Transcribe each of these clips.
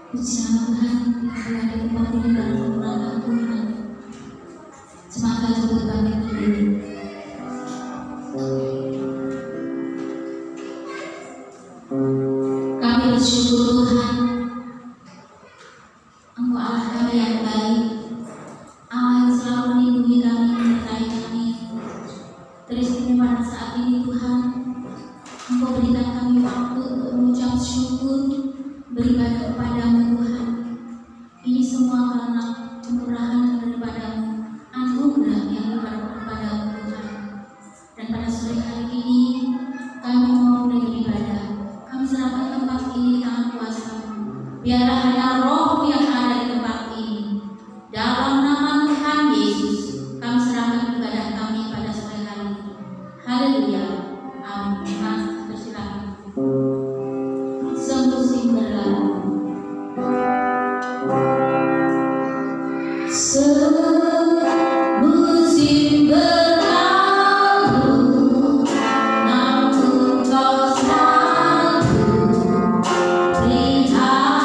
Puji nama Tuhan, kita ada di tempat ini dan kemurahan Tuhan. Semoga jemput kami ini. Kami bersyukur Tuhan, Engkau Allah kami yang baik, Allah yang selalu melindungi kami, menyertai kami. Teristimewa saat ini Tuhan, Engkau berikan kami waktu untuk mengucap syukur, beribadah kepadamu Tuhan. Ini semua karena kemurahan daripadamu, anugerah yang daripadamu Tuhan. Dan pada sore hari ini kami mau mulai beribadah. Kami serahkan tempat ini di tangan kuasa-Mu. Biarlah hanya Roh-Mu yang ada di tempat ini. Dalam nama Tuhan Yesus, kami serahkan ibadah kami pada sore hari ini. Haleluya. Amin. Mas, persilakan. Semusim berlalu. Semusim berlalu, namun kau selalu peliharaku.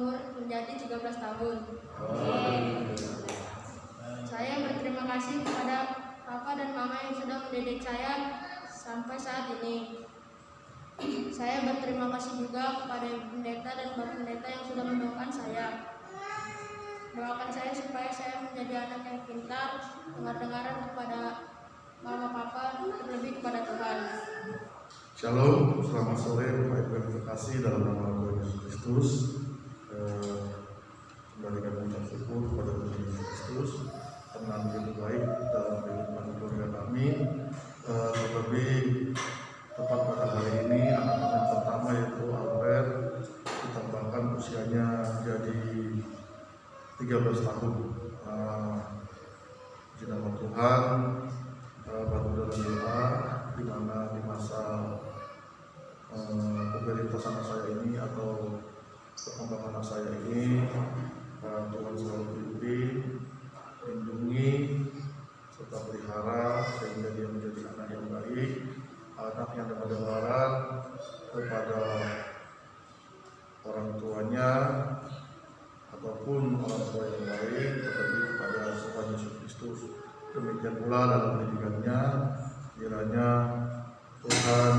umur menjadi 13 tahun. Saya berterima kasih kepada Papa dan Mama yang sudah mendidik saya sampai saat ini. Saya berterima kasih juga kepada pendeta dan Bapak Pendeta yang sudah mendoakan saya. Doakan saya supaya saya menjadi anak yang pintar, dengar-dengaran kepada Mama Papa, terlebih kepada Tuhan. Shalom, selamat sore Bapak Ibu yang terkasih dalam nama Tuhan Yesus Kristus. Kembali kami mengucap syukur kepada Tuhan Yesus Kristus karena begitu baik dalam kehidupan keluarga kami. Terlebih tepat pada hari ini anak-anak yang pertama yaitu Albert ditambahkan usianya jadi 13 tahun. Di nama Tuhan, bantu dalam doa di mana di masa pemberitaan anak saya ini atau perkembangan anak saya ini, Tuhan selalu bimbing, lindungi, serta pelihara sehingga dia menjadi anak yang baik, anak yang dengar-dengaran kepada orang tuanya ataupun orang tua yang baik, tetapi kepada Tuhan Yesus Kristus. Demikian pula dalam pendidikannya, kiranya Tuhan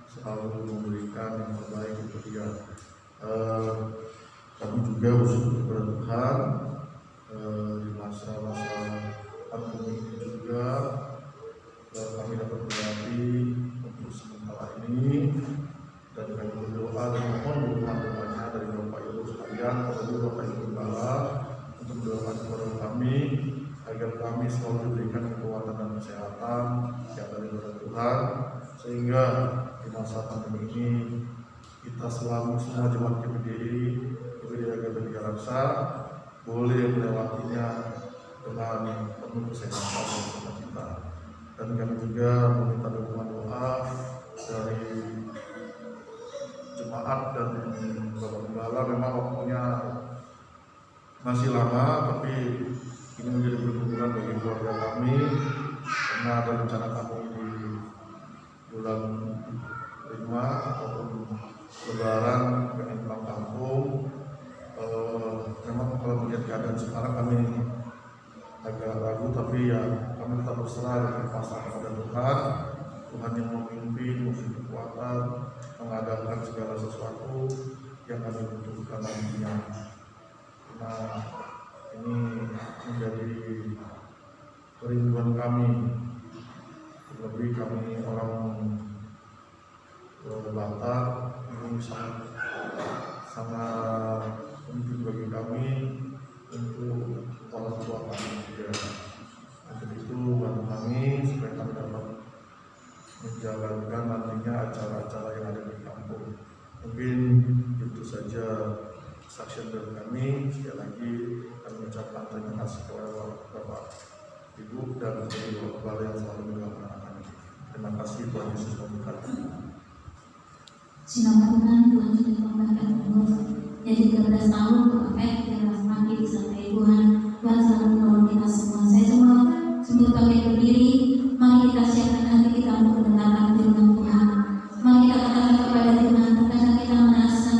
selalu memberikan yang terbaik untuk dia. Kami juga bersyukur kepada Tuhan di masa-masa pandemi ini juga kami dapat berarti untuk sementara ini, dan kami berdoa dan mohon doa-doanya dari Bapak Ibu sekalian, terlebih Bapak Ibu Gembala, untuk mendoakan kepada kami agar kami selalu diberikan kekuatan dan kesehatan yang dari Tuhan, sehingga di masa pandemi ini kita selalu semua jemaat GPDI agar Raksa boleh melewatinya dengan penuh kesehatan dan sukacita. Dan kami juga meminta dukungan doa dari jemaat dan Bapak Gembala. Memang waktunya masih lama, tapi ini menjadi bergembira bagi keluarga kami karena ada rencana kami di bulan 5 ataupun Lebaran pengen pulang kampung. Memang kalau melihat keadaan sekarang kami agak ragu, tapi ya kami tetap berserah dan berpasrah kepada Tuhan. Tuhan yang memimpin, memberi kekuatan, mengadakan segala sesuatu yang kami butuhkan nantinya. Nah, ini menjadi kerinduan kami, terlebih kami orang Batak. Ini sangat penting bagi kami untuk orang tua kami juga. Untuk itu bantu kami supaya kami dapat menjalankan nantinya acara-acara yang ada di kampung. Mungkin itu saja saksian dari kami. Sekali lagi kami mengucapkan terima kasih kepada Bapak Ibu dan Ibu Kepala yang selalu mendoakan anak-anak. Terima kasih, Tuhan Yesus memberkati. Silakan Tuhan, Tuhan sudah memberikan umur jadi 13 tahun, Bapak kita semakin disertai Tuhan. Tuhan selalu menolong kita semua. Saya semua sebelum kami berdiri, mari kita siapkan hati kita untuk mendengarkan firman Tuhan. Mari kita katakan kepada Tuhan, terkadang kita merasa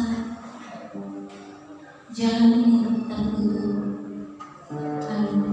jalan ini tertutup. Terlambat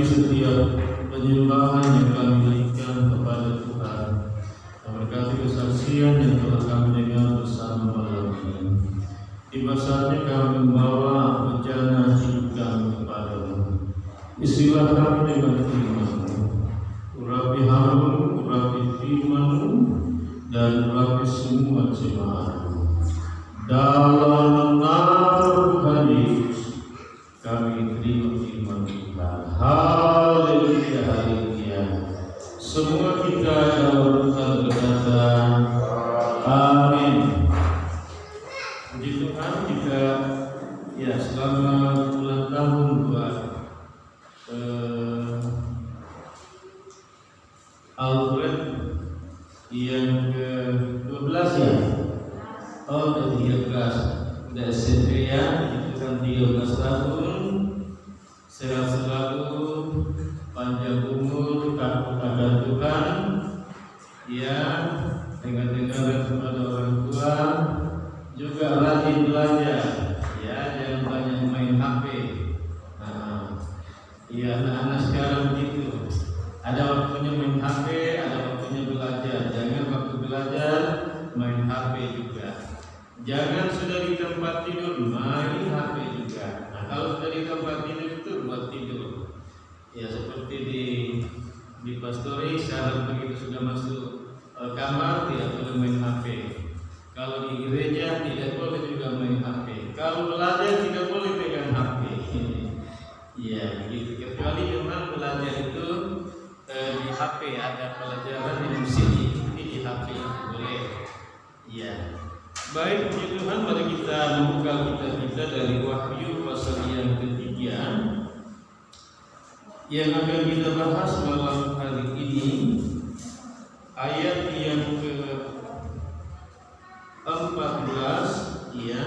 setiap penyembahan yang kami naikkan kepada Tuhan. Memberkati kesaksian yang telah kami dengar bersama malam ini. Tiba saatnya kami membawa bencana hidup kami kepadamu. Isilah kami dengan firman-Mu. Urapi harum, urapi firman-Mu, dan urapi semua jemaat-Mu. Dalam nama Tuhan Yesus, kami terima firman Tuhan. Haleluya, haleluya. Semua kita dalam Tuhan berkata, amin. Puji Tuhan, kita ya selama ulang tahun buat Alfred yang ke-12 ya. Oh, udah 13. Udah SMP ya, itu kan 13 tahun. Sehat selalu, panjang umur, takut akan Tuhan. Ya, dengar-dengar kepada orang tua, juga rajin belajar. Ya, jangan banyak main HP. Iya, anak-anak sekarang begitu. Ada waktunya main HP, ada waktunya belajar. Jangan waktu belajar main HP juga. Jangan sudah di tempat tidur main HP juga. Nah, kalau sudah di tempat tidur itu buat tidur. Ya seperti di pastori syarat begitu sudah masuk kamar tidak boleh main HP. Kalau di gereja tidak boleh juga main HP. Kalau belajar tidak boleh pegang HP. Ya begitu. Kecuali memang belajar itu di HP ada pelajaran yang mesti diikuti di HP boleh. Ya. Baik, puji Tuhan, mari kita membuka kitab kita dari Wahyu pasal yang ketiga yang akan kita bahas malam hari ini, ayat yang ke-14 ya.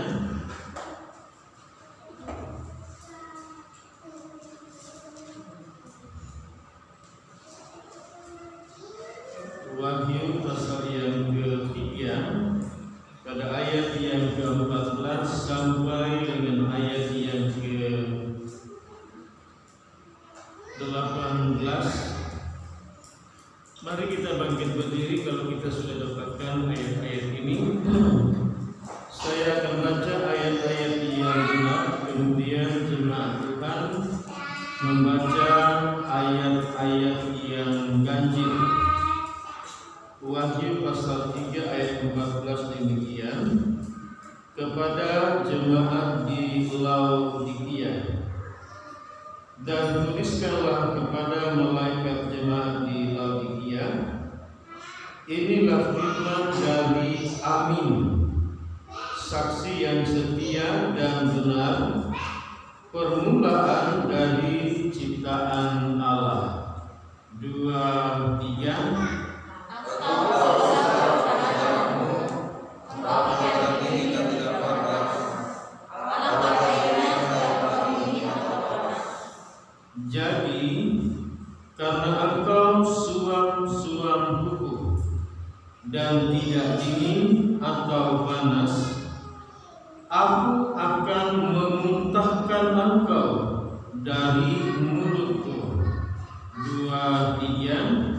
Wahyu pasal yang ketiga pada ayat yang ke-14 sampai dengan ayat yang ke-18. Mari kita bangkit berdiri kalau kita sudah dapatkan ayat-ayat ini. Saya akan baca ayat-ayat yang benar, kemudian jemaat Tuhan membaca ayat-ayat yang ganjil. Wahyu pasal 3 ayat 14 demikian, kepada jemaat di Laodikia, dan tuliskanlah kepada malaikat jemaat di Laodikia, inilah firman dari Amin, saksi yang setia dan benar, permulaan dari ciptaan Allah. 2, 3. Jadi karena engkau suam hukum dan tidak dingin atau panas, aku akan memuntahkan engkau dari mulutku. 2, 3.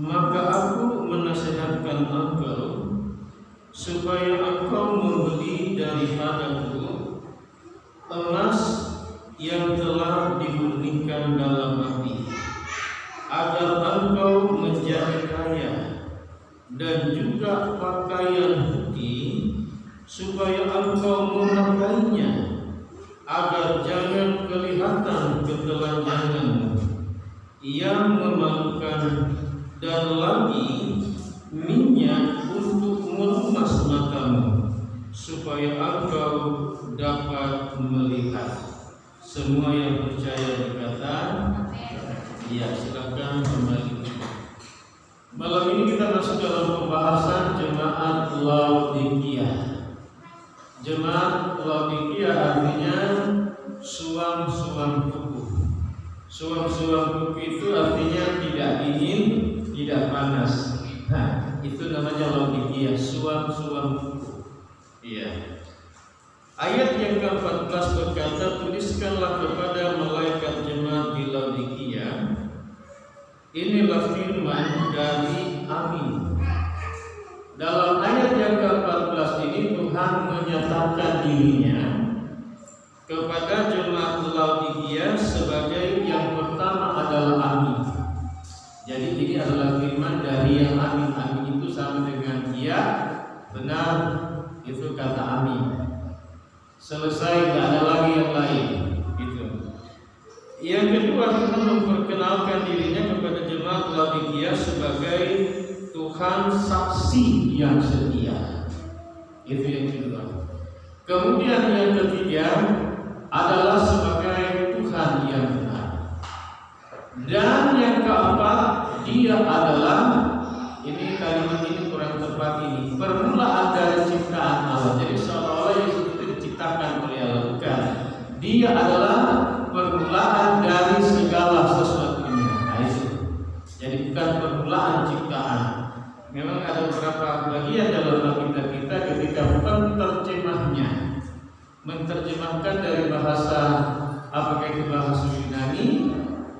Maka aku menasihatkan engkau supaya engkau membeli daripadaku emas yang telah dimurnikan dalam api, agar engkau menjadi kaya, dan juga pakaian putih supaya engkau memakainya, agar jangan kelihatan ketelanjanganmu yang memalukan, dan lagi minyak untuk melumas matamu, supaya engkau dapat melihat. Semua yang percaya berkata, ya, silakan kembali. Malam ini kita masuk dalam pembahasan jemaat Laodikia. Jemaat Laodikia artinya suam-suam kuku. Suam-suam kuku itu artinya tidak dingin, tidak panas. Nah, itu namanya Laodikia, suam-suam kuku. Iya. Ayat yang ke-14 berkata, tuliskanlah kepada malaikat jemaat di Laodikia, inilah firman dari Amin. Dalam ayat yang ke-14 ini Tuhan menyatakan dirinya kepada jemaat Laodikia sebagai yang pertama adalah Amin. Jadi ini adalah firman dari yang Amin. Amin itu sama dengan iya, benar, itu kata Amin. Selesai, tidak ada lagi yang lain. Gitu. Yang kedua, Tuhan memperkenalkan dirinya kepada jemaat Laodikia sebagai Tuhan saksi yang setia. Itu yang kedua. Kemudian yang ketiga adalah sebagai Tuhan yang benar. Dan yang keempat, Dia adalah, ini kalimat ini kurang tepat ini, permulaan dari ciptaan Allah. Jadi seolah-olah Yesus itu diciptakan oleh Allah, bukan. Dia adalah permulaan dari segala sesuatunya. Nah, itu. Jadi bukan permulaan ciptaan. Memang ada beberapa bagian dalam Alkitab kita ketika penterjemahnya menerjemahkan dari bahasa, apakah itu bahasa Yunani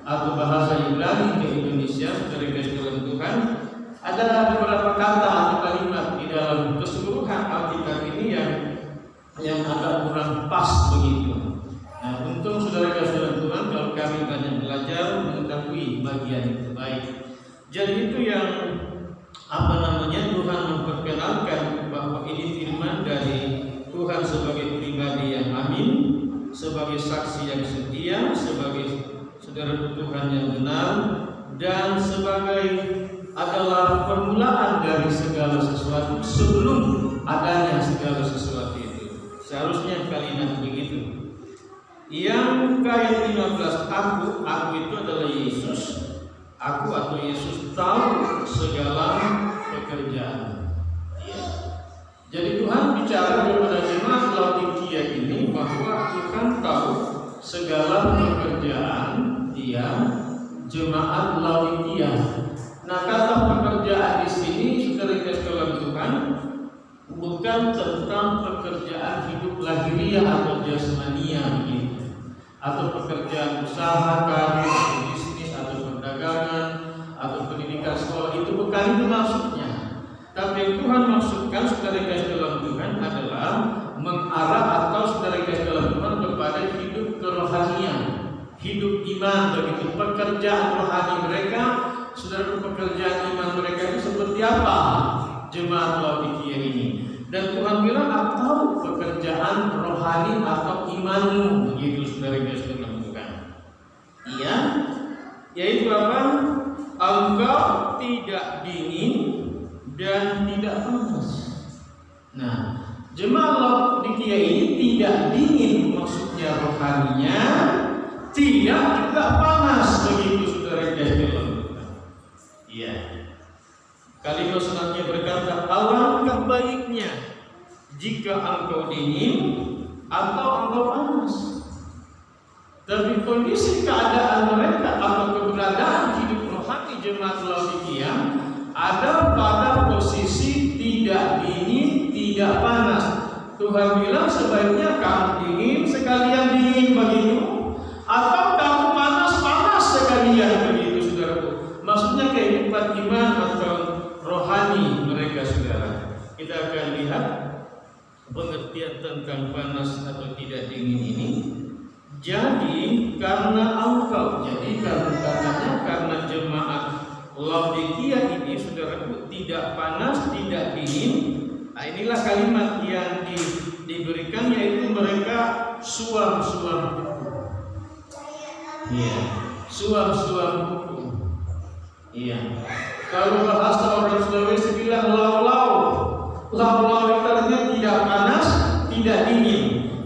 atau bahasa Ibrani ke Indonesia, dari dalam Tuhan, ada beberapa kata atau kalimat di dalam keseluruhan Alkitab ini yang agak kurang pas begitu. Nah, untung saudara-saudara Tuhan kalau kami banyak belajar mengetahui bagian itu baik. Jadi itu yang Tuhan memperkenalkan bahwa ini firman dari Tuhan sebagai pribadi yang amin, sebagai saksi yang setia, sebagai saudara Tuhan yang benar, dan sebagai adalah permulaan dari segala sesuatu sebelum adanya segala sesuatu itu. Seharusnya kalimat begitu. Yang ayat 15, aku itu adalah Yesus. Aku atau Yesus tahu segala pekerjaan. Ya. Jadi Tuhan bicara kepada jemaat Laodikia ini bahwa Tuhan tahu segala pekerjaan Dia, jemaat Laodikia. Nah, kata pekerjaan di sini saudara kasih dalam Tuhan bukan tentang pekerjaan hidup lahiriah atau jasmania begitu, atau pekerjaan usaha, karir, bisnis atau perdagangan atau pendidikan sekolah, itu bukan itu maksudnya. Tapi yang Tuhan maksudkan saudara kasih dalam Tuhan adalah mengarah atau saudara kasih dalam Tuhan kepada hidup kerohanian, hidup iman begitu. Pekerjaan rohani mereka, saudara, pekerjaan iman mereka itu seperti apa jemaat Laodikia ini. Dan Tuhan bilang, aku tahu pekerjaan rohani atau imanmu begitu saudara kasih dalam Tuhan. Iya, yaitu apa? Engkau tidak dingin dan tidak panas. Nah, jemaat Laodikia ini tidak dingin, maksudnya rohaninya, tidak juga panas begitu saudara kasih dalam Tuhan. Iya. Kalimat selanjutnya berkata, alangkah baiknya jika engkau dingin atau engkau panas. Tapi kondisi keadaan mereka atau keberadaan hidup rohani jemaat Laodikia ada pada posisi tidak dingin, tidak panas. Tuhan bilang sebaiknya kamu dingin sekalian dingin begitu, atau kamu panas sekalian begitu, saudaraku. Maksudnya kehidupan iman atau rohani mereka, saudara. Kita akan lihat pengertian tentang panas atau tidak dingin ini. Jadi karena karena jemaat Laodikia ini, saudaraku, tidak panas, tidak dingin. Nah, inilah kalimat yang diberikan, yaitu mereka suam-suam kuku. Iya, suam-suam kuku. Iya. Kalau bahasa orang Sulawesi bilang lau-lau. Lau-lau itu artinya tidak panas, tidak dingin.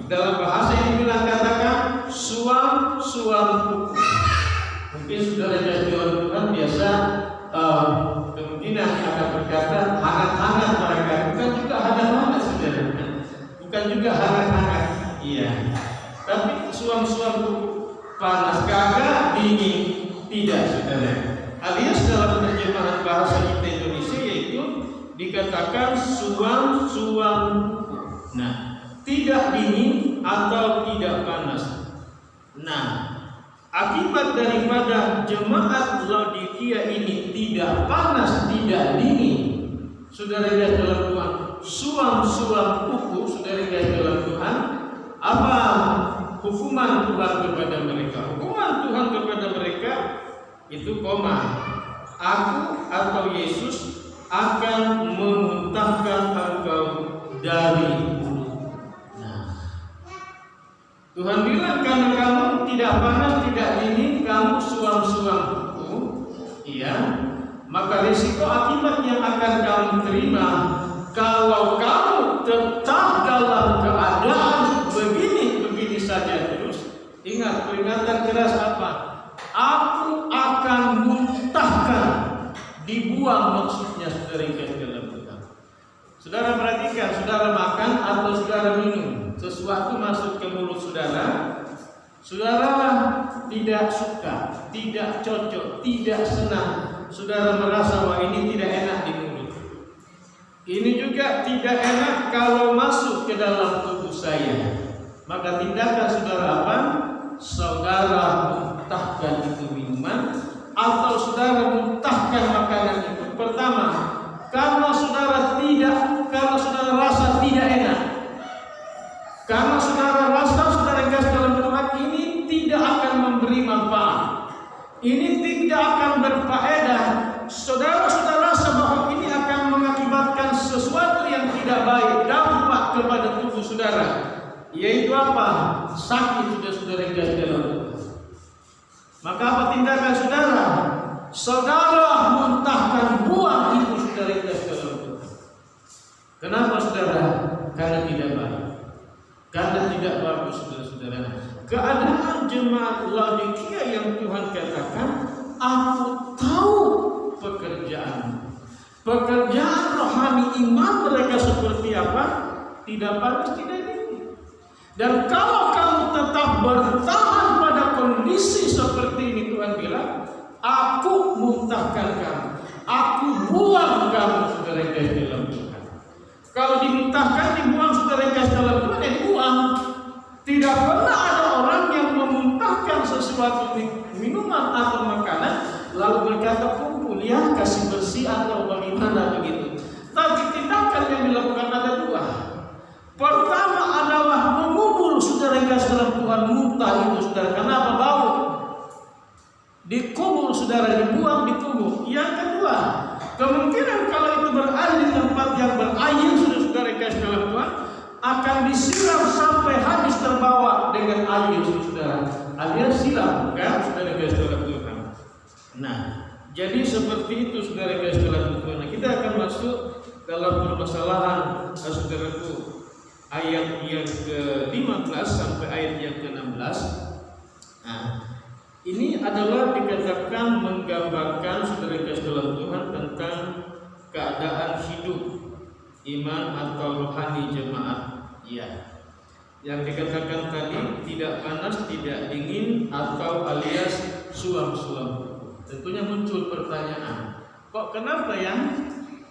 Dalam bahasa ini bilang katakan suam-suam kuku. Mungkin saudara jemaat Tuhan biasa kemungkinan akan berkata hangat-hangat mereka, bukan juga hangat-hangat, saudara. Bukan ada juga hangat-hangat. Iya. Tapi suam-suam pupuk panas kagak dingin tidak, saudara. Alias dalam terjemahan bahasa kita Indonesia yaitu dikatakan suam-suam pupuk. Nah, tidak dingin atau tidak panas. Nah, akibat daripada jemaat Laodikia ini tidak panas, tidak dingin, saudara dalam Tuhan, suam-suam pupuk, saudara dalam Tuhan, apa hukuman Tuhan kepada mereka? Hukuman Tuhan kepada mereka itu aku atau Yesus akan memuntahkan engkau dari mulut. Nah, Tuhan bilang karena kamu tidak panas, tidak dingin, kamu suam-suam pupuk, iya, maka risiko akibat yang akan kamu terima kalau kamu tetap dalam keadaan begini saja terus. Ingat peringatan keras apa? Aku akan muntahkan, dibuang maksudnya, saudara dalam Tuhan. Saudara perhatikan, saudara makan atau saudara minum sesuatu masuk ke mulut saudara, saudara tidak suka, tidak cocok, tidak senang, saudara merasa bahwa ini tidak enak di mulut. Ini juga tidak enak kalau masuk ke dalam tubuh saya. Maka tindakan saudara apa? Saudara muntahkan itu minuman atau saudara muntahkan makanan itu. Pertama, karena saudara rasa tidak enak. Karena saudara rasa saudara gas dalam Tuhan ini tidak akan memberi manfaat. Ini tidak akan berfaedah. Saudara rasa bahwa ini akan mengakibatkan sesuatu yang tidak baik, dampak kepada tubuh saudara. Yaitu apa? Sakit saudara gas dalam Tuhan. Maka apa tindakan saudara? Saudara muntahkan, buang itu saudara gas dalam Tuhan. Kenapa saudara? Karena tidak baik. Karena tidak bagus saudara-saudara. Keadaan jemaat Laodikia yang Tuhan katakan, aku tahu pekerjaan rohani iman mereka seperti apa? Tidak panas, tidak dingin. Dan kalau kamu tetap bertahan pada kondisi seperti ini, Tuhan bilang, aku muntahkan kamu, aku buang kamu, saudara guys dalam Tuhan. Kalau dimuntahkan, dibuang, saudara guys dalam Tuhan, dibuang. Tidak pernah ada orang yang memuntahkan sesuatu minuman atau makanan lalu berkata kumpul ya, kasih bersih atau bagaimana begitu. Tapi tindakan yang dilakukan ada dua. Pertama adalah mengubur, saudara gas dalam Tuhan, muntah itu saudara. Kenapa? Bau. Dikubur saudara, dibuang, dikubur. Yang kedua, kemungkinan kalau itu berada di tempat yang berair, saudara gas dalam Tuhan, akan disiram sampai habis terbawa dengan air, saudara. Alias siram, kan, saudara gas dalam Tuhan. Nah, jadi seperti itu, saudara gas dalam Tuhan. Nah, kita akan masuk dalam permasalahan, saudaraku, ayat yang ke-15 sampai ayat yang ke-16. Nah, ini adalah dikatakan menggambarkan, saudara gas dalam Tuhan, tentang keadaan hidup iman atau rohani jemaat. Ya, yang dikatakan tadi tidak panas, tidak dingin, atau alias suam-suam. Tentunya muncul pertanyaan, kok kenapa ya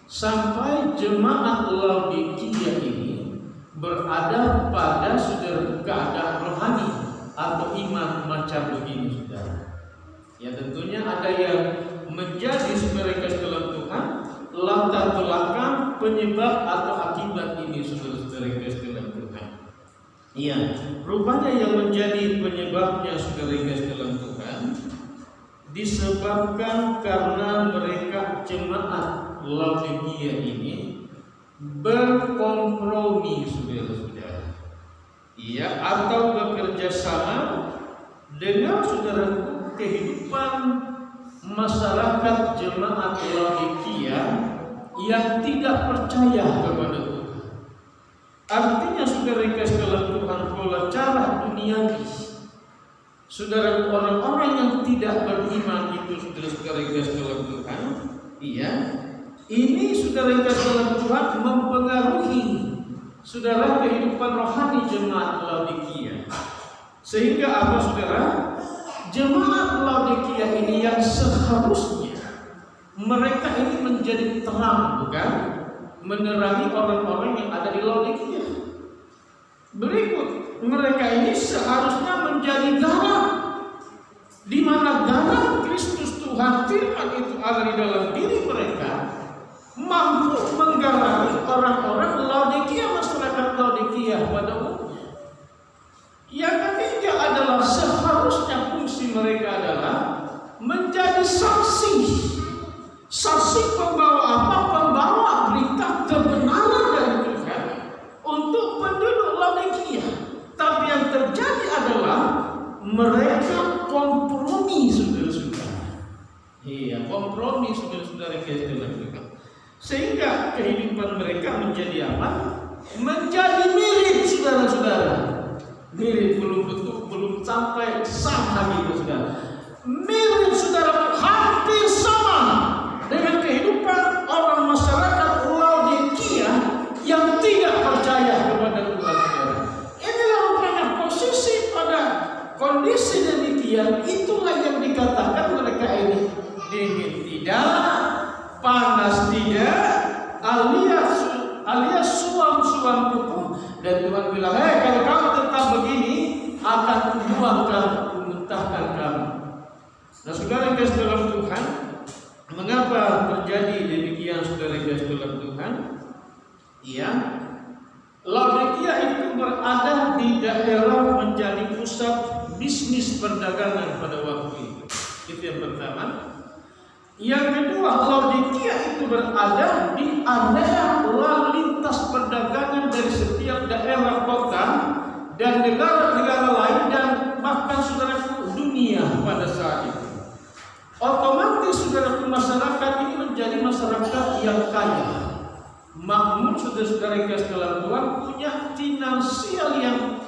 sampai jemaat Laodikia ini berada pada saudara keadaan rohani atau iman macam begini, saudara? Ya, tentunya ada yang menjadi saudara dalam Tuhan latar belakang penyebab atau akibat ini, saudara-saudara dalam Tuhan. Iya, rupanya yang menjadi penyebabnya, saudara dalam Tuhan, disebabkan karena mereka jemaat Laodikia ini berkompromi, saudara-saudara. Iya, atau bekerja sama dengan saudara kehidupan masyarakat jemaat Laodikia yang tidak percaya kepada Tuhan. Artinya saudara dalam Tuhan, pola cara duniawi, saudara, orang-orang yang tidak beriman itu, saudara dalam Tuhan, iya, ini saudara dalam Tuhan mempengaruhi saudara, kehidupan rohani jemaat Laodikia. Sehingga apa, saudara? Jemaat Laodikia ini yang seharusnya mereka ini menjadi terang, bukan? Menerangi orang-orang yang ada di Laodikia. Berikut, mereka ini seharusnya menjadi garam, di mana garam Kristus Tuhan firman itu ada di dalam diri mereka, mampu menggarami orang-orang Laodikia, masyarakat Laodikia pada umumnya. Yang ketiga adalah seharusnya fungsi mereka adalah menjadi saksi pembawa apa? Pembawa berita kebenaran dari Tuhan untuk penduduk Laodikia. Tapi yang terjadi adalah mereka kompromi, saudara-saudara. Iya, kompromi, saudara-saudara yang sehingga kehidupan mereka menjadi apa? Menjadi mirip, saudara-saudara. Mirip, belum bentuk, belum sampai sama gitu, saudara. Mirip, saudara, hampir sama dengan kehidupan orang masyarakat Laodikia yang tidak percaya kepada Tuhan, saudara. Inilah rupanya posisi pada kondisi demikian. Itulah yang dikatakan mereka ini dingin tidak, panas tidak, alias suam-suam kuku. Dan Tuhan bilang, kalau kamu tetap begini, akan kubuangkan, kumentahkan kamu. Nah, saudara yang kasih dalam Tuhan, mengapa terjadi demikian, saudara yang kasih dalam Tuhan? Iya, Laodikia itu berada di daerah menjadi pusat bisnis perdagangan pada waktu itu. Itu yang pertama. Yang kedua, Laodikia itu berada di area lalu lintas perdagangan dari setiap daerah kota dan negara-negara lain dan bahkan saudaraku dunia pada saat itu. Otomatis saudaraku masyarakat ini menjadi masyarakat yang kaya, makmur, saudara-saudara yang kasih dalam Tuhan, punya finansial yang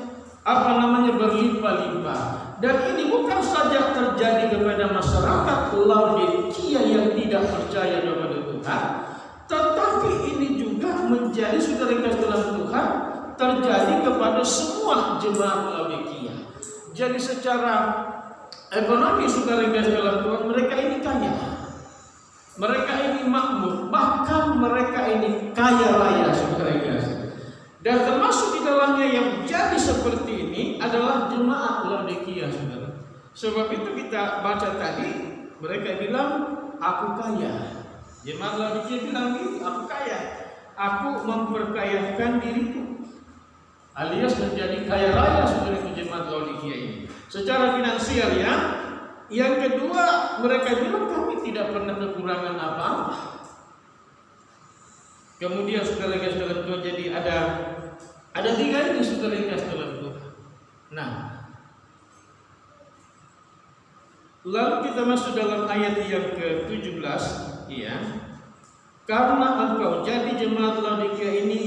berlimpah-limpah. Dan ini bukan saja terjadi kepada masyarakat Laodikia yang tidak percaya kepada Tuhan, tetapi ini juga menjadi, saudara yang kasih dalam Tuhan, terjadi kepada semua jemaat Laodikia. Jadi secara ekonomi, saudara yang kasih dalam Tuhan, mereka ini kaya, mereka ini makmur, bahkan mereka ini kaya raya, saudara yang kasih. Dan termasuk di dalamnya yang jadi seperti ini adalah jemaat Laodikia, saudara. Sebab itu kita baca tadi, mereka bilang, aku kaya. Jemaat Laodikia bilang gitu, aku kaya, aku memperkayakan diriku, alias menjadi kaya raya, saudara, jemaat Laodikia ini secara finansial ya. Yang kedua, mereka bilang kami tidak pernah kekurangan apa-apa. Kemudian saudara yang kasih Tuhan, jadi ada tiga ini, saudara yang kasih Tuhan. Nah, lalu kita masuk dalam ayat yang ke-17, ya. Karena engkau, jadi jemaat Laodikia ini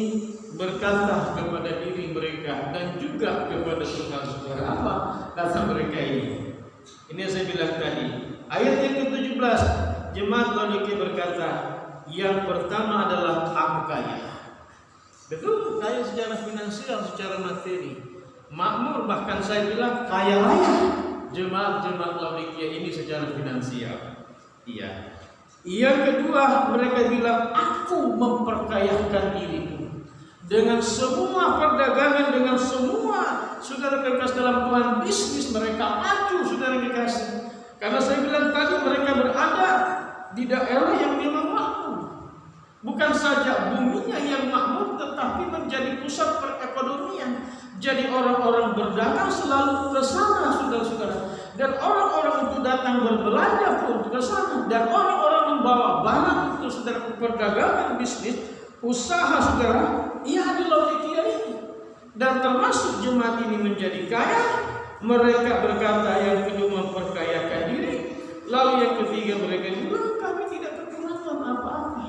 berkata kepada diri mereka dan juga kepada Tuhan, saudara, apa kata mereka ini? Ini yang saya bilang tadi. Ayat yang ke-17, jemaat Laodikia berkata, yang pertama adalah aku kaya. Betul, kaya secara finansial, secara materi, makmur, bahkan saya bilang kaya raya jemaat Laodikia ini secara finansial. Iya. Yang kedua, mereka bilang, aku memperkayakan diriku dengan semua perdagangan, dengan semua, saudara kekasih dalam Tuhan, bisnis mereka maju, saudara kekasih. Karena saya bilang tadi, mereka berada di daerah yang memang makmur. Bukan saja buminya yang makmur, tetapi menjadi pusat perekonomian. Jadi orang-orang berdagang selalu ke sana, saudara-saudara. Dan orang-orang itu datang berbelanja pun ke sana. Dan orang-orang membawa barang untuk saudara perdagangan, bisnis, usaha saudara, ia di Laodikia ini. Dan termasuk jemaat ini menjadi kaya. Mereka berkata, yang kedua memperkayakan diri. Lalu yang ketiga mereka bilang, kami tidak kekurangan apa-apa.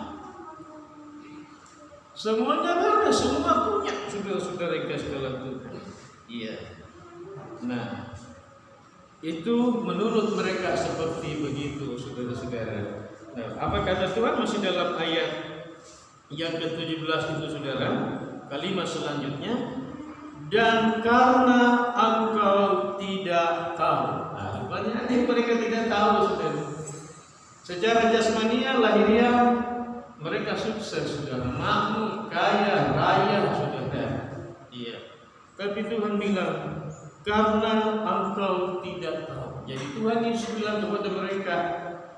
Semuanya ada, semua punya, saudara-saudara yang kasih dalam Tuhan. Iya. Nah, itu menurut mereka seperti begitu, saudara-saudara. Nah, apa kata Tuhan masih dalam ayat yang ke-17 itu, saudara? kalimat selanjutnya, dan karena engkau tidak tahu. Nah, banyak yang mereka tidak tahu, saudara. Secara jasmania, lahiriah, mereka sukses, saudara, makmur, kaya, raya, saudara. Iya. Tapi Tuhan bilang, karena engkau tidak tahu. Jadi Tuhan Yesus bilang kepada mereka,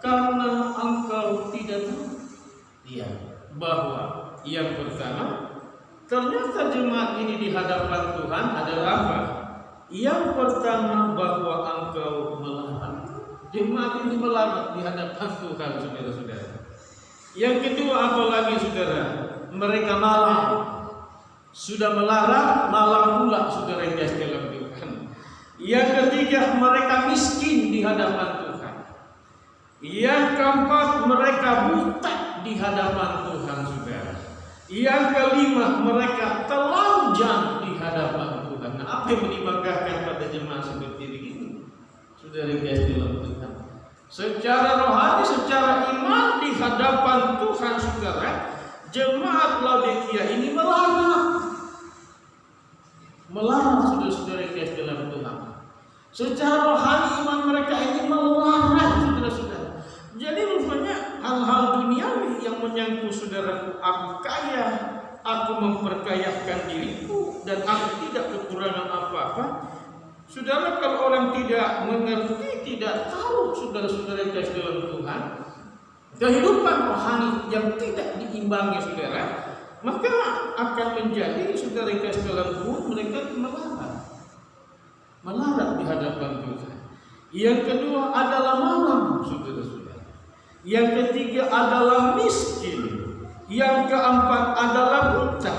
karena engkau tidak tahu. Iya. Bahwa yang pertama, ternyata jemaat ini di hadapan Tuhan adalah apa? Yang pertama, bahwa engkau melarang. Jemaat ini melarang di hadapan Tuhan, saudara-saudara. Yang kedua, apa lagi, saudara? Mereka malang. Sudah melarang, malang pula, saudara yang kasih dalam Tuhan. Yang ketiga, mereka miskin di hadapan Tuhan. Yang keempat, mereka buta di hadapan Tuhan, saudara. Yang kelima, mereka telanjang di hadapan Tuhan. Nah, apa yang menyebabkan pada jemaat seperti ini? Saudara yang kasih dalam Tuhan. Secara rohani, secara iman di hadapan Tuhan, saudara, jemaat Laodikia ini melarang. Melarang, saudara-saudara yang kasih dalam Tuhan. Secara rohani iman mereka ini melarang, saudara-saudara. Jadi rupanya hal-hal duniawi yang menyangkut saudaraku, aku kaya, aku memperkayakan diriku, dan aku tidak kekurangan apa-apa. Saudara, kalau orang tidak mengerti, tidak tahu, saudara-saudara yang kasih dalam Tuhan, kehidupan rohani yang tidak diimbangi, saudara, maka akan menjadi, saudara yang kasih dalam Tuhan, mereka melarang di hadapan Tuhan. Yang kedua adalah malang, saudara-saudara. Yang ketiga adalah miskin. Yang keempat adalah buta.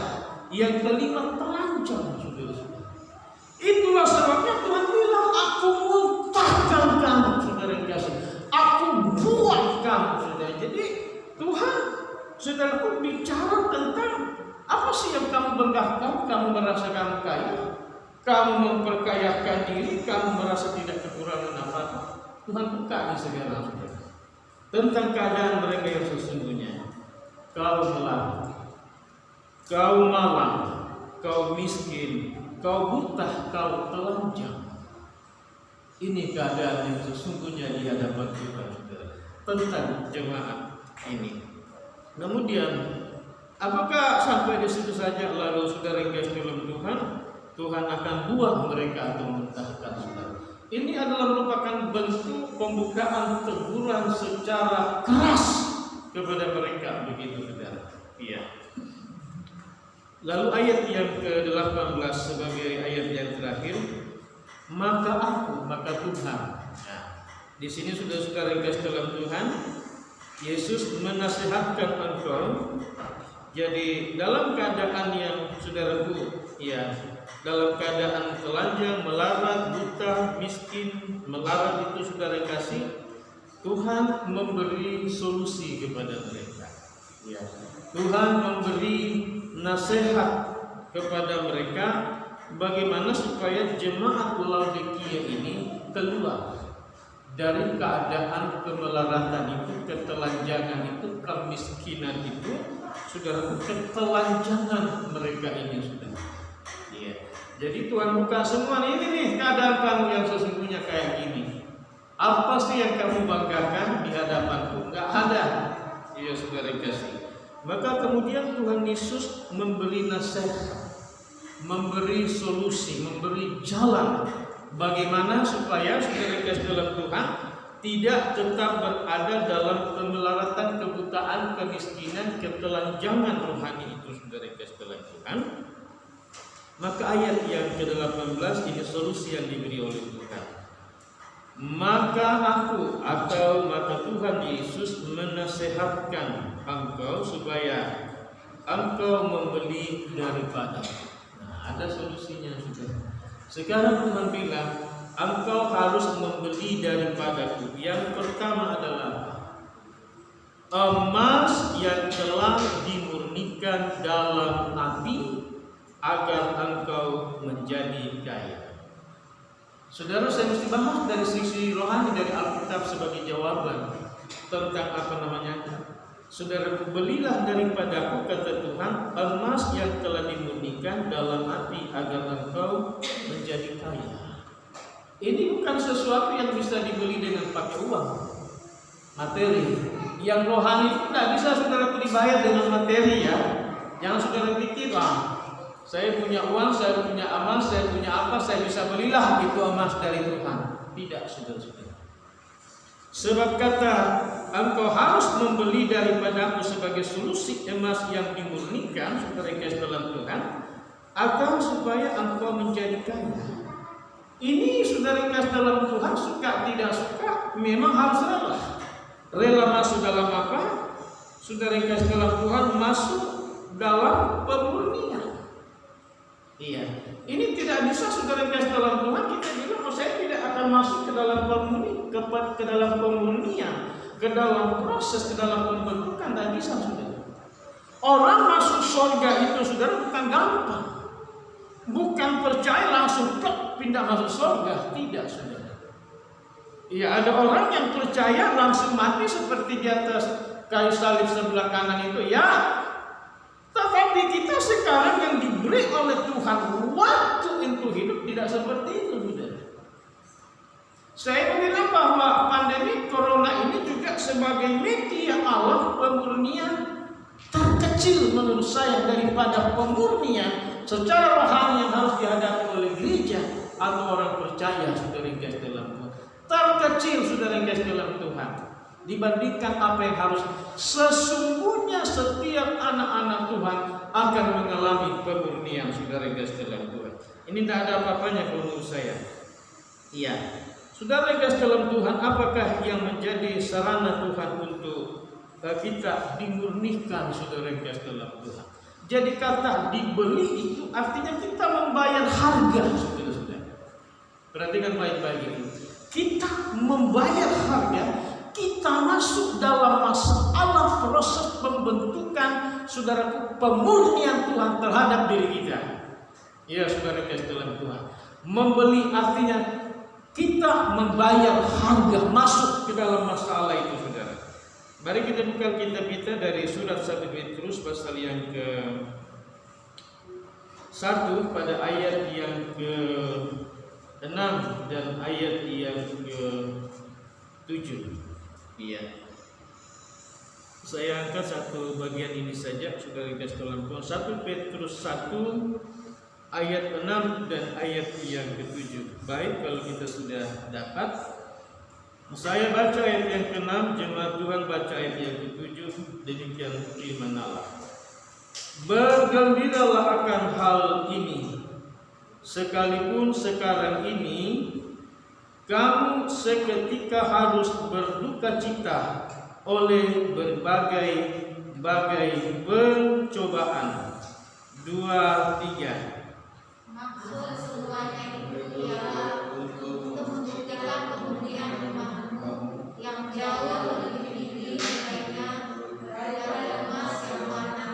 Yang kelima telanjang, saudara-saudara. Itulah sebabnya Tuhan bilang, aku muntahkan kamu, saudara yang kasih. Aku buang kamu, saudara. Jadi Tuhan, saudaraku, bicara tentang apa sih yang kamu banggakan? Kamu merasa kamu kaya, kamu memperkayakan diri, kamu merasa tidak kekurangan apa-apa. Tuhan buka di segala, saudara, tentang keadaan mereka yang sesungguhnya. Kau melarang, kau malang, kau miskin, kau buta, kau telanjang. Ini keadaan yang sesungguhnya di hadapan Tuhan, saudara, tentang jemaat ini. Kemudian, apakah sampai di situ saja lalu saudara yang kasih dalam Tuhan, Tuhan akan buang mereka atau muntahkan, saudara? Ini adalah merupakan bentuk pembukaan teguran secara keras kepada mereka, begitu, saudara. Iya. Lalu ayat yang ke-18 sebagai ayat yang terakhir, maka Tuhan. Nah, di sini sudah saudara yang kasih dalam Tuhan, Yesus menasihatkan engkau. Jadi dalam keadaan yang saudaraku, ya, dalam keadaan telanjang, melarat, buta, miskin, melarat itu saudara kasih, Tuhan memberi solusi kepada mereka. Ya. Tuhan memberi nasihat kepada mereka bagaimana supaya jemaat Laodikia ini keluar dari keadaan kemelaratan itu, ketelanjangan itu, kemiskinan itu, saudara, ketelanjangan mereka ini, saudara. Iya. Jadi Tuhan buka semua ini nih keadaan kamu yang sesungguhnya kayak gini. Apa sih yang kamu banggakan di hadapanku? Enggak ada. Iya, saudara kasih. Maka kemudian Tuhan Yesus memberi nasihat, memberi solusi, memberi jalan bagaimana supaya saudara kasih dalam Tuhan tidak tetap berada dalam kemelaratan, kebutaan, kemiskinan, ketelanjangan rohani itu, saudara kasih dalam Tuhan. Maka ayat yang ke-18 ini solusi yang diberi oleh Tuhan. Maka Tuhan Yesus menasehatkan engkau supaya engkau membeli daripada. Nah, ada solusinya, saudara. Sekarang Tuhan bilang, engkau harus membeli daripadaku. Yang pertama adalah emas yang telah dimurnikan dalam api agar engkau menjadi kaya. Saudara, saya mesti bahas dari sisi rohani dari Alkitab sebagai jawaban tentang Saudaraku, belilah daripadaku, kata Tuhan, emas yang telah dimurnikan dalam hati agar engkau menjadi kaya. Ini bukan sesuatu yang bisa dibeli dengan pakai uang, materi. Yang rohani itu tidak bisa saudaraku dibayar dengan materi ya. Jangan saudara pikir, saya punya uang, saya punya emas, saya punya apa, saya bisa belilah itu emas dari Tuhan. Tidak, saudara-saudara. Sebab kata, engkau harus membeli daripadaku sebagai selusik emas yang dimurnikan, saudara yang kasih dalam Tuhan, agar supaya engkau menjadi kaya. Ini saudara yang kasih dalam Tuhan, suka tidak suka, memang harus rela. Rela masuk dalam apa? Saudara yang kasih dalam Tuhan, masuk dalam pemurnian. Iya, ini tidak bisa saudara yang kasih dalam Tuhan kita bilang, oh saya tidak akan masuk ke dalam ke dalam pemurnian, ke dalam proses, ke dalam pembentukan, tidak bisa saudara. Orang masuk surga itu saudara bukan gampang, bukan percaya langsung pindah masuk surga, tidak saudara. Iya, ada orang yang percaya langsung mati seperti di atas kayu salib sebelah kanan itu ya. Tetapi kita sekarang yang diberi oleh Tuhan waktu untuk hidup tidak seperti itu, saudara. Saya bilang bahwa pandemi corona ini juga sebagai media Allah pemurnian terkecil menurut saya daripada pemurnian secara rohani yang harus dihadapi oleh gereja atau orang percaya, saudara yang kasih dalam Tuhan. Terkecil, saudara yang kasih dalam Tuhan, dibandingkan apa yang harus. Sesungguhnya setiap anak-anak Tuhan akan mengalami pemurnian, saudara yang kasih dalam Tuhan. Ini tidak ada apa-apanya menurut saya. Iya, saudara yang kasih dalam Tuhan, apakah yang menjadi sarana Tuhan untuk kita dimurnikan, saudara yang kasih dalam Tuhan? Jadi kata dibeli itu artinya kita membayar harga, saudara-saudara. Perhatikan baik-baik ini. Kita membayar harga, kita masuk dalam masalah proses pembentukan, saudaraku, pemurnian Tuhan terhadap diri kita. Ya, saudara kasih dalam Tuhan. Membeli artinya kita membayar harga, masuk ke dalam masalah itu, saudara. Mari kita buka kitab kita dari surat 1 Petrus pasal yang ke-1 pada ayat yang ke-6 dan ayat yang ke-7. Iya. Saya angkat satu bagian ini saja, saudara kasih dalam Tuhan. 1 Petrus 1 ayat 6 dan ayat yang ke-7. Baik, kalau kita sudah dapat, saya baca ayat yang ke-6, jemaat Tuhan baca ayat yang ke-7. Demikian firman Allah. Bergembiralah akan hal ini, sekalipun sekarang ini kamu seketika harus berduka cita oleh berbagai pencobaan. 2, 3. Maksud semuanya itu ialah untuk membuktikan kemuliaan rumahmu yang jauh lebih tinggi nilainya daripada emas yang warna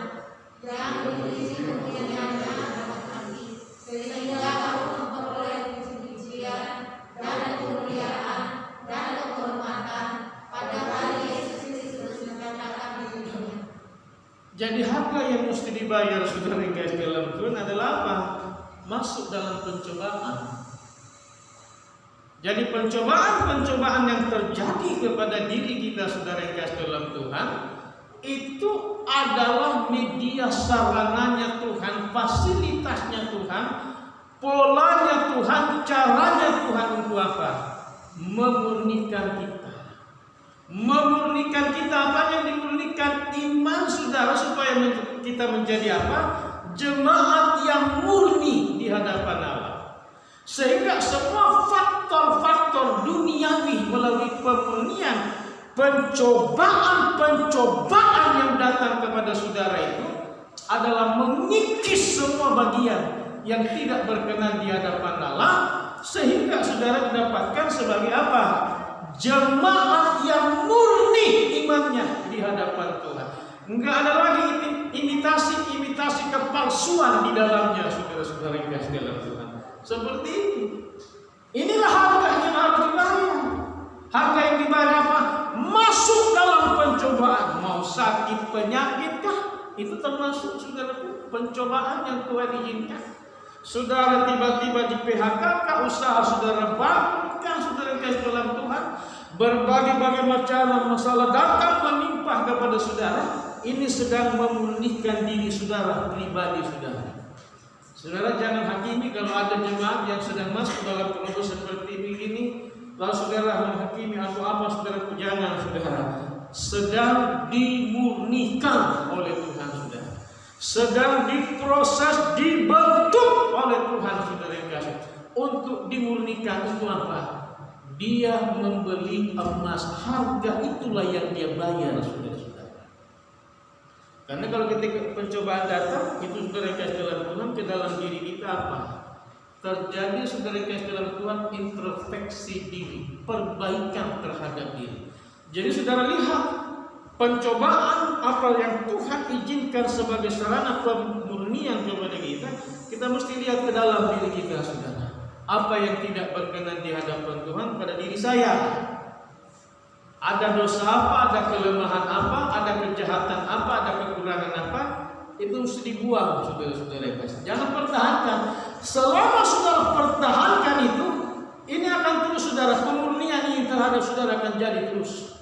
yang berisi kemuliaannya dalam hati, sehingga kamu memperoleh puji-pujian dan kemuliaan dan kehormatan pada hari Yesus Kristus menyatakan di dunia. Jadi harga yang mesti dibayar, saudara yang kasih dalam Tuhan, adalah apa? Masuk dalam pencobaan. Jadi pencobaan-pencobaan yang terjadi kepada diri kita, saudara yang kasih dalam Tuhan, itu adalah media sarananya Tuhan, fasilitasnya Tuhan, polanya Tuhan, caranya Tuhan untuk apa? Memurnikan kita. Memurnikan kita, apa yang dimurnikan? Iman, saudara, supaya kita menjadi apa? Jemaat yang murni di hadapan Allah. Sehingga semua faktor-faktor duniawi melalui pemurnian, pencobaan-pencobaan yang datang kepada saudara itu adalah mengikis semua bagian yang tidak berkenan di hadapan Allah, sehingga saudara didapatkan sebagai apa? Jemaat yang murni imannya di hadapan Tuhan. Enggak ada lagi imitasi kepalsuan di dalamnya, saudara-saudara yang kasih dalam Tuhan. Seperti itu. Inilah harga yang harus dibayar. Harga yang dibayar apa? Masuk dalam pencobaan. Mau sakit penyakit kah? Itu termasuk saudaraku pencobaan yang Tuhan izinkan. Saudara tiba-tiba di PHK kah, usaha saudara bangkrut kah, saudara kasih dalam Tuhan, berbagai-bagai macam masalah datang melimpah kepada saudara, ini sedang memulihkan diri saudara pribadi saudara. Saudara jangan hakimi kalau ada jemaat yang sedang masuk dalam proses seperti ini, lalu saudara menghakimi atau apa, saudara jangan saudara. Sedang dimurnikan oleh Tuhan saudara, sedang diproses, dibentuk oleh Tuhan saudara yang kasih. Untuk dimurnikan itu apa? Dia membeli emas, harga itulah yang dia bayar saudara-saudara. Karena kalau ketika pencobaan datang, itu saudara yang kasih dalam Tuhan, ke dalam diri kita apa? Terjadi saudara yang kasih dalam Tuhan introspeksi diri, perbaikan terhadap diri. Jadi saudara lihat pencobaan apa yang Tuhan izinkan sebagai sarana pemurnian kepada kita mesti lihat ke dalam diri kita saudara. Apa yang tidak berkenan di hadapan Tuhan pada diri saya? Ada dosa apa, ada kelemahan apa, ada kejahatan apa, ada kekurangan apa? Itu mesti dibuang saudara-saudara. Jangan pertahankan. Selama saudara pertahankan itu, ini akan terus saudara, pemurnian ini terhadap saudara akan jadi terus.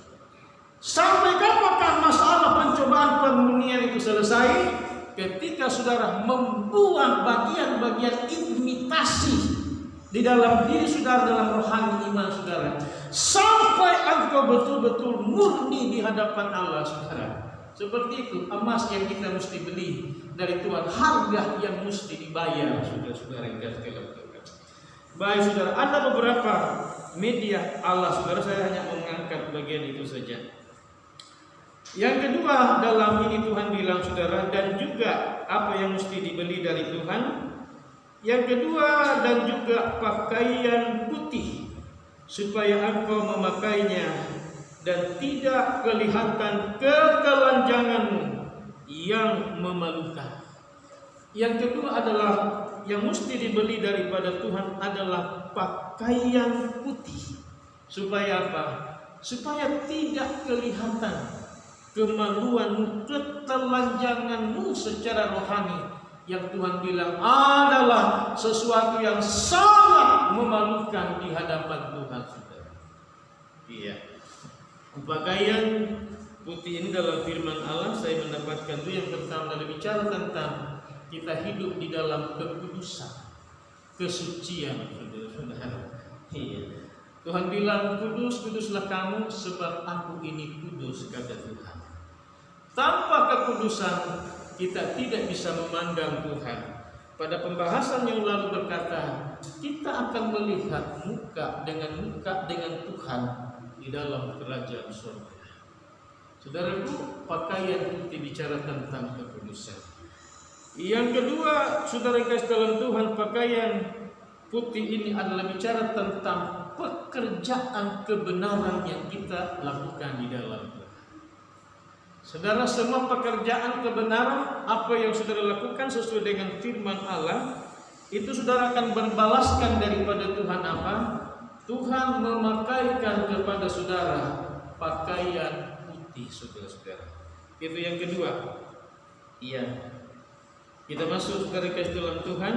Sampai kapan masalah pencobaan pemurnian itu selesai? Ketika saudara membuang bagian-bagian imitasi di dalam diri saudara, dalam rohani iman saudara, sampai engkau betul-betul murni di hadapan Allah saudara. Seperti itu emas yang kita mesti beli dari Tuhan, harga yang mesti dibayar saudara-saudara yang kasih Tuhan. Baik saudara, ada beberapa media Allah saudara, saya hanya mengangkat bagian itu saja. Yang kedua dalam ini Tuhan bilang saudara, dan juga apa yang mesti dibeli dari Tuhan. Yang kedua, dan juga pakaian putih supaya engkau memakainya dan tidak kelihatan ketelanjanganmu yang memalukan. Yang kedua adalah yang mesti dibeli daripada Tuhan adalah pakaian putih. Supaya apa? Supaya tidak kelihatan kemaluanmu, ketelanjanganmu secara rohani, yang Tuhan bilang adalah sesuatu yang sangat memalukan di hadapan Tuhan saudara. Iya. Pakaian putih ini dalam firman Allah saya mendapatkan itu yang pertama adalah bicara tentang kita hidup di dalam kekudusan, kesucian saudara-saudara. Iya. Tuhan bilang kudus, kuduslah kamu sebab aku ini kudus, kata Tuhan. Tanpa kekudusan kita tidak bisa memandang Tuhan. Pada pembahasan yang lalu berkata, kita akan melihat muka dengan Tuhan di dalam kerajaan surga. Saudaraku, pakaian putih bicara tentang kekudusan. Yang kedua, saudara kasih dalam Tuhan, pakaian putih ini adalah bicara tentang pekerjaan kebenaran yang kita lakukan di dalam Tuhan. Saudara, semua pekerjaan kebenaran apa yang saudara lakukan sesuai dengan firman Allah, itu saudara akan berbalaskan daripada Tuhan apa? Tuhan memakaikan kepada saudara pakaian putih saudara-saudara. Itu yang kedua. Iya. Kita masuk saudara kasih dalam Tuhan.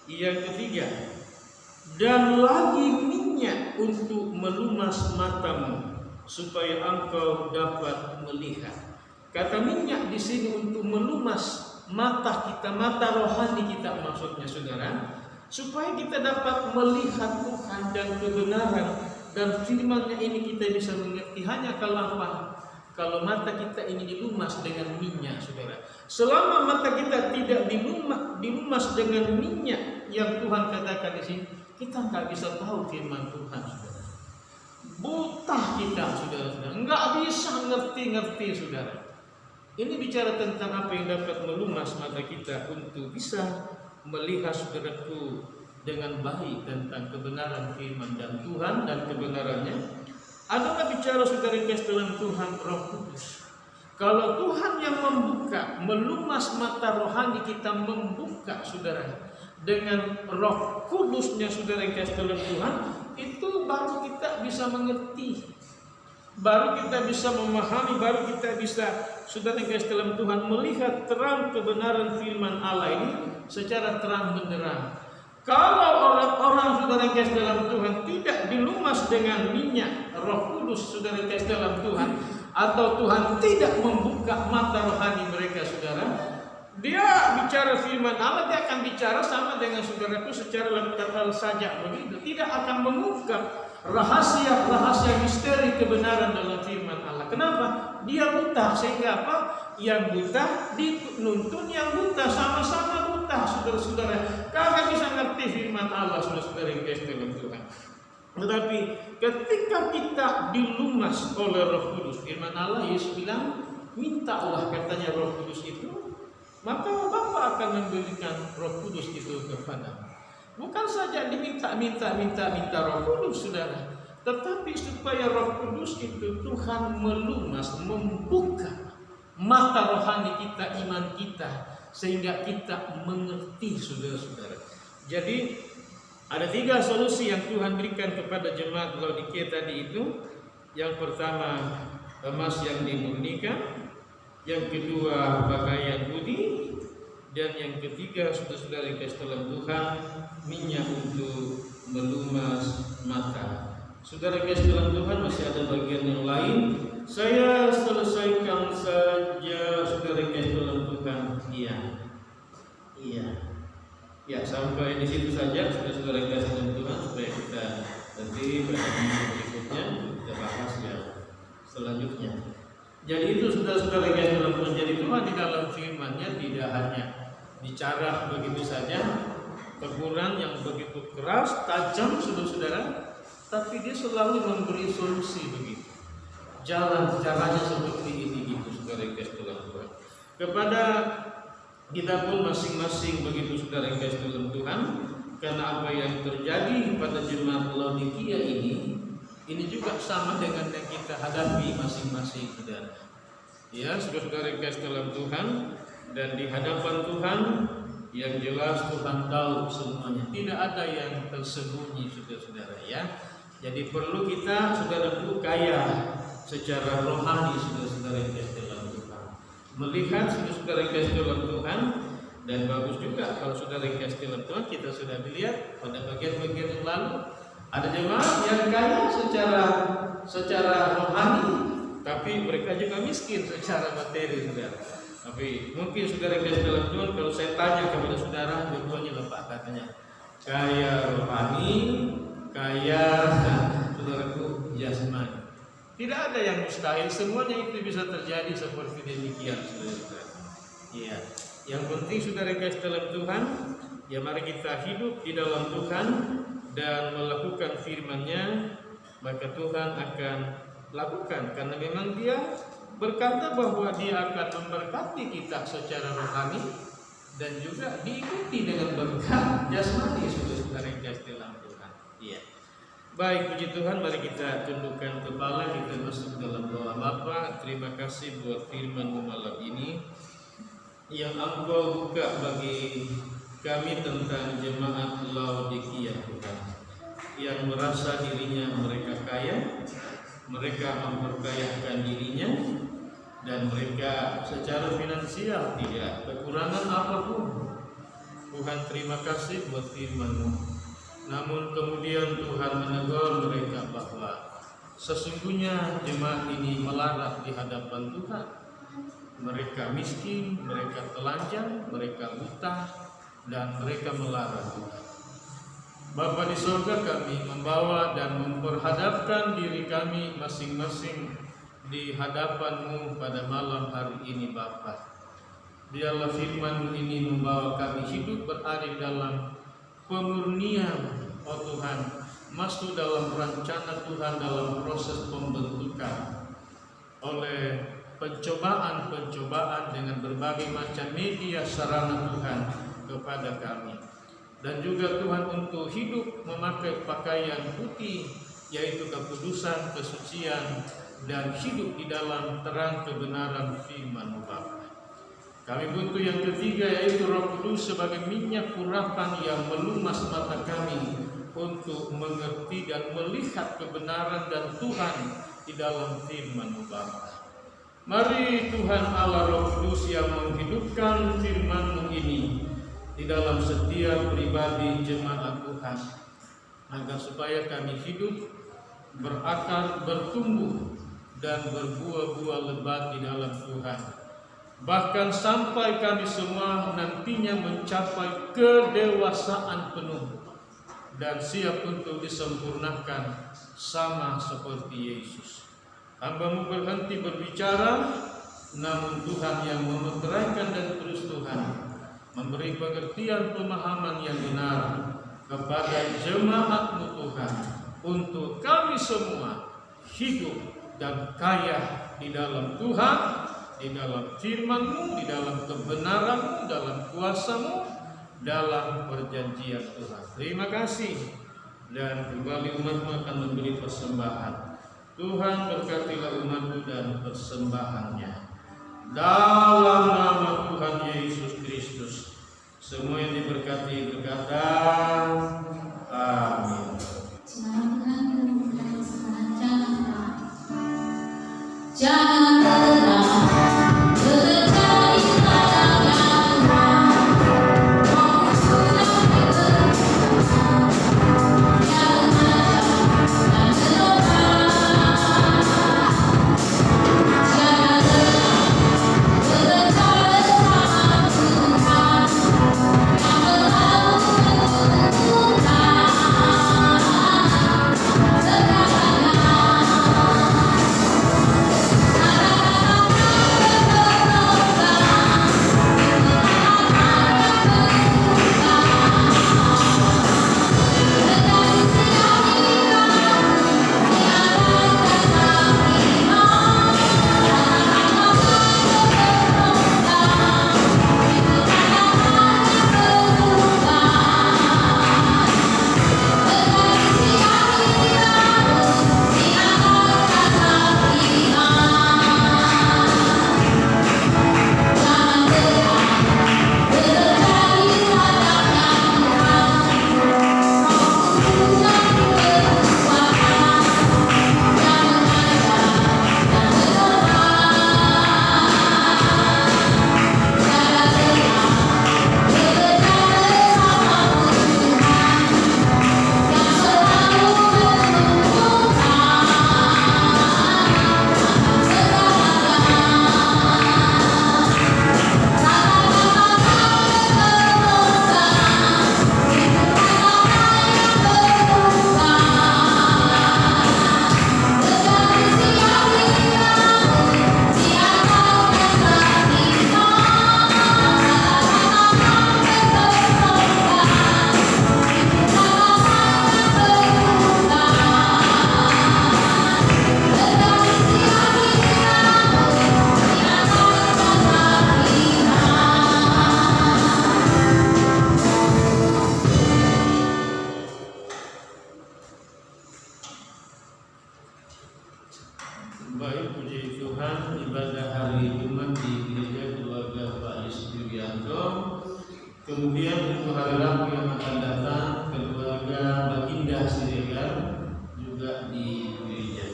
Yang ketiga, dan lagi minyak untuk melumas matamu supaya engkau dapat melihat. Kata minyak di sini untuk melumas mata kita, mata rohani kita maksudnya saudara, supaya kita dapat melihat Tuhan dan kebenaran dan firman-Nya ini kita bisa mengerti. Hanya kalau apa? Kalau mata kita ini dilumas dengan minyak saudara. Selama mata kita tidak dilumas dengan minyak yang Tuhan katakan di sini, kita nggak bisa tahu firman Tuhan saudara. Buta kita saudara-saudara, nggak bisa ngerti saudara. Ini bicara tentang apa yang dapat melumas mata kita untuk bisa melihat saudaraku dengan baik tentang kebenaran firman dan Tuhan dan kebenarannya. Adalah bicara saudara kasih dalam Tuhan Roh Kudus. Kalau Tuhan yang membuka, melumas mata rohani kita, membuka saudara dengan Roh Kudusnya saudara kasih dalam Tuhan, itu baru kita bisa mengerti. baru kita bisa memahami, baru kita bisa, saudara yang kasih dalam Tuhan, melihat terang kebenaran firman Allah ini secara terang benderang. Kalau orang-orang saudara yang kasih dalam Tuhan tidak dilumas dengan minyak Roh Kudus, saudara yang kasih dalam Tuhan, atau Tuhan tidak membuka mata rohani mereka, saudara, dia bicara firman Allah, dia akan bicara sama dengan saudaraku secara literal saja begitu, tidak akan mengungkap rahasia-rahasia misteri kebenaran dalam firman Allah. Kenapa? Dia buta, sehingga apa? Yang buta dituntun yang buta, sama-sama buta, saudara-saudara. Kagak bisa ngerti firman Allah, saudara-saudara yang kasih dalam Tuhan. Tetapi ketika kita dilumas oleh Roh Kudus, firman Allah, Yesus bilang, mintalah katanya Roh Kudus itu, maka Bapa akan memberikan Roh Kudus itu kepadamu. Bukan saja diminta Roh Kudus, saudara, tetapi supaya Roh Kudus itu Tuhan melumas, membuka mata rohani kita, iman kita, sehingga kita mengerti, saudara-saudara. Jadi ada 3 solusi yang Tuhan berikan kepada jemaat Laodikia tadi itu. Yang pertama, emas yang dimurnikan. Yang kedua, pakaian budi. Dan yang ketiga, saudara-saudara yang kasih dalam Tuhan, minyak untuk melumas mata. Saudara yang kasih dalam Tuhan, masih ada bagian yang lain. Saya selesaikan saja, saudara yang kasih dalam Tuhan. Iya, sampai di situ saja, saudara-saudara yang kasih dalam Tuhan, supaya kita nanti pada minggu berikutnya kita bahas yang selanjutnya. Jadi itu saudara-saudara yang kasih dalam Tuhan. Jadi Tuhan di dalam firman-Nya tidak hanya bicara begitu saja, teguran yang begitu keras, tajam, saudara-saudara, tapi dia selalu memberi solusi begitu. Jalan caranya seperti ini gitu, saudara yang kasih dalam Tuhan. Kepada kita pun masing-masing begitu, saudara yang kasih dalam Tuhan, karena apa yang terjadi pada jemaat Laodikia ini juga sama dengan yang kita hadapi masing-masing, saudara. Ya, saudara-saudara yang kasih dalam Tuhan. Dan di hadapan Tuhan yang jelas Tuhan tahu semuanya, tidak ada yang tersembunyi, saudara-saudara ya. Jadi perlu kita, saudaraku, kaya secara rohani, saudara-saudara yang kasih dalam Tuhan, melihat saudara-saudara yang kasih dalam Tuhan. Dan bagus juga kalau saudara yang kasih dalam Tuhan, kita sudah melihat pada bagian-bagian yang lalu ada jemaat yang kaya secara rohani, tapi mereka juga miskin secara materi, saudara. Tapi mungkin saudara yang kasih dalam Tuhan, kalau saya tanya kepada saudara, dua-duanya lepas katanya, kaya rohani, kaya saudaraku jasmani. Tidak ada yang mustahil, semuanya itu bisa terjadi seperti demikian, saudara. Iya. Yang penting saudara yang kasih dalam Tuhan, ya mari kita hidup di dalam Tuhan dan melakukan firman-Nya, maka Tuhan akan lakukan, karena memang Dia berkata bahwa Dia akan memberkati kita secara rohani dan juga diikuti dengan berkat jasmani, saudara yang kasih dalam Tuhan. Iya. Baik, puji Tuhan, mari kita tundukkan kepala, kita masuk dalam doa. Bapa, terima kasih buat firman-Mu malam ini yang Engkau buka bagi kami tentang jemaat Laodikia, Tuhan, yang merasa dirinya mereka kaya, mereka memperkayakan dirinya, dan mereka secara finansial tidak kekurangan apapun. Tuhan, terima kasih buat firman-Mu. Namun kemudian Tuhan menegur mereka bahwa sesungguhnya jemaat ini melarat di hadapan Tuhan. Mereka miskin, mereka telanjang, mereka buta, dan mereka melarat Tuhan. Bapa di surga, kami membawa dan memperhadapkan diri kami masing-masing di hadapan-Mu pada malam hari ini, Bapa. Biarlah firman-Mu ini membawa kami hidup berada dalam pemurnian, oh Tuhan, masuk dalam rencana Tuhan dalam proses pembentukan oleh pencobaan-pencobaan dengan berbagai macam media sarana Tuhan kepada kami. Dan juga Tuhan untuk hidup memakai pakaian putih, yaitu kekudusan, kesucian, dan hidup di dalam terang kebenaran firman-Mu, Bapa. Kami butuh yang ketiga, yaitu Roh Kudus sebagai minyak urapan yang melumas mata kami untuk mengerti dan melihat kebenaran dan Tuhan di dalam firman-Mu Bapa. Mari Tuhan Allah Roh Kudus yang menghidupkan firman-Mu ini di dalam setiap pribadi jemaat Tuhan, agar supaya kami hidup, berakar, bertumbuh, dan berbuah-buah lebat di dalam Tuhan. Bahkan sampai kami semua nantinya mencapai kedewasaan penuh dan siap untuk disempurnakan sama seperti Yesus. Hamba-Mu berhenti berbicara, namun Tuhan yang memeteraikan, dan terus Tuhan memberi pengertian pemahaman yang benar kepada jemaat-Mu Tuhan, untuk kami semua hidup dan kaya di dalam Tuhan, di dalam firman-Mu, di dalam kebenaran-Mu, dalam kuasa-Mu, dalam perjanjian Tuhan. Terima kasih. Dan kembali umat-Mu akan memberi persembahan. Tuhan berkatilah umat-Mu dan persembahannya. Dalam nama Tuhan Yesus Kristus, semua yang diberkati berkata amin. Selamat Tuhan memberikan persembahan. Jangan terang, jangan terang, bercari ladang yang terang. Baik, puji Tuhan, ibadah hari Jumat di gereja keluarga Pak Yusrianto. Kemudian untuk hari Rabu yang akan datang, keluarga Baginda Siregar juga di gereja.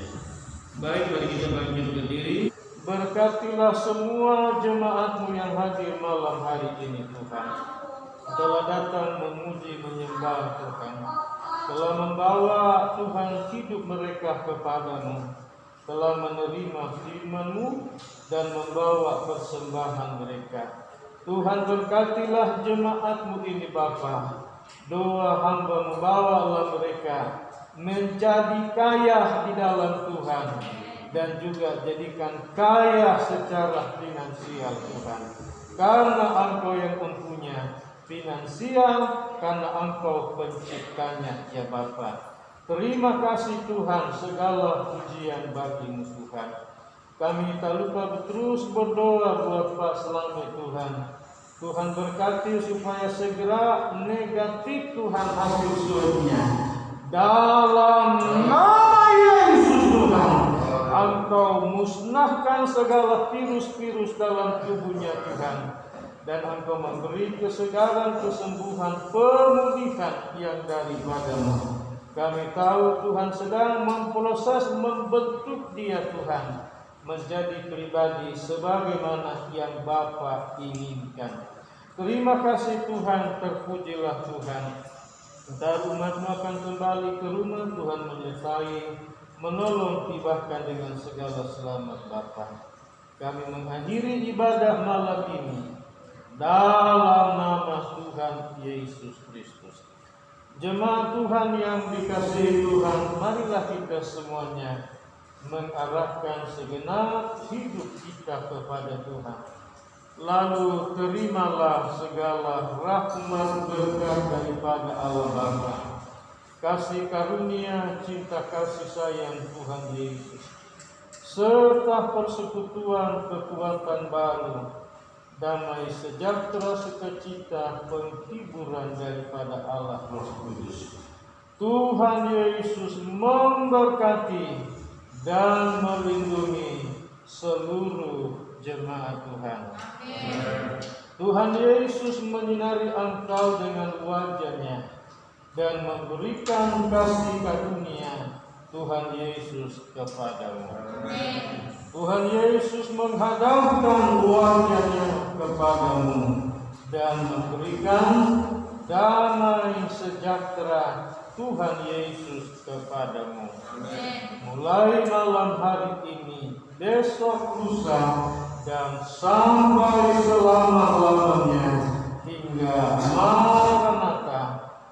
Baik, mari kita bangkit berdiri. Berkatilah semua jemaat-Mu yang hadir malam hari ini Tuhan. Telah datang memuji menyembah Tuhan. Telah membawa Tuhan hidup mereka kepadamu. Telah menerima firman-Mu dan membawa persembahan mereka. Tuhan berkatilah jemaat-Mu ini Bapa. Doa hamba membawalah mereka menjadi kaya di dalam Tuhan, dan juga jadikan kaya secara finansial Tuhan. Karena Engkau yang mempunyai finansial, karena Engkau penciptanya ya Bapa. Terima kasih Tuhan, segala pujian bagi-Mu Tuhan. Kami tak lupa terus berdoa buat Pak Slamet Tuhan. Tuhan berkati supaya segera negatif Tuhan hasil swabnya. Dalam nama Yesus Tuhan, Engkau musnahkan segala virus-virus dalam tubuhnya Tuhan. Dan Engkau memberi kesegaran, kesembuhan, pemulihan yang daripada-Mu. Kami tahu Tuhan sedang memproses membentuk dia Tuhan menjadi pribadi sebagaimana yang Bapa inginkan. Terima kasih Tuhan, terpujilah Tuhan. Entar umat-Mu akan kembali ke rumah, Tuhan menyertai, menolong, tibahkan dengan segala selamat Bapa. Kami mengakhiri ibadah malam ini dalam nama Tuhan Yesus Kristus. Jemaat Tuhan yang dikasihi Tuhan, marilah kita semuanya mengarahkan segenap hidup kita kepada Tuhan. Lalu terimalah segala rahmat berkat daripada Allah Bapa, kasih karunia, cinta kasih sayang Tuhan Yesus, serta persekutuan kekuatan baru, damai sejahtera sukacita, penghiburan daripada Allah Roh Kudus. Tuhan Yesus memberkati dan melindungi seluruh jemaat Tuhan. Tuhan Yesus menyinari engkau dengan wajah-Nya dan memberikan kasih karunia Tuhan Yesus kepadamu. Tuhan Yesus menghadapkan wajah-Nya kepadamu dan memberikan damai sejahtera Tuhan Yesus kepadamu. Mulai malam hari ini, besok, lusa, dan sampai selama-lamanya hingga Maranatha,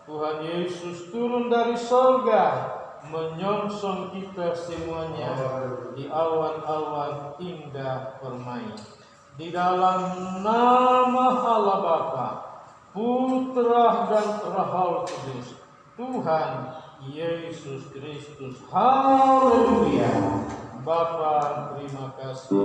Tuhan Yesus turun dari surga menyongsong kita semuanya di awan-awan indah permai. Di dalam nama Allah Bapa, Putra dan Roh Kudus, Tuhan Yesus Kristus. Haleluya. Bapa, terima kasih.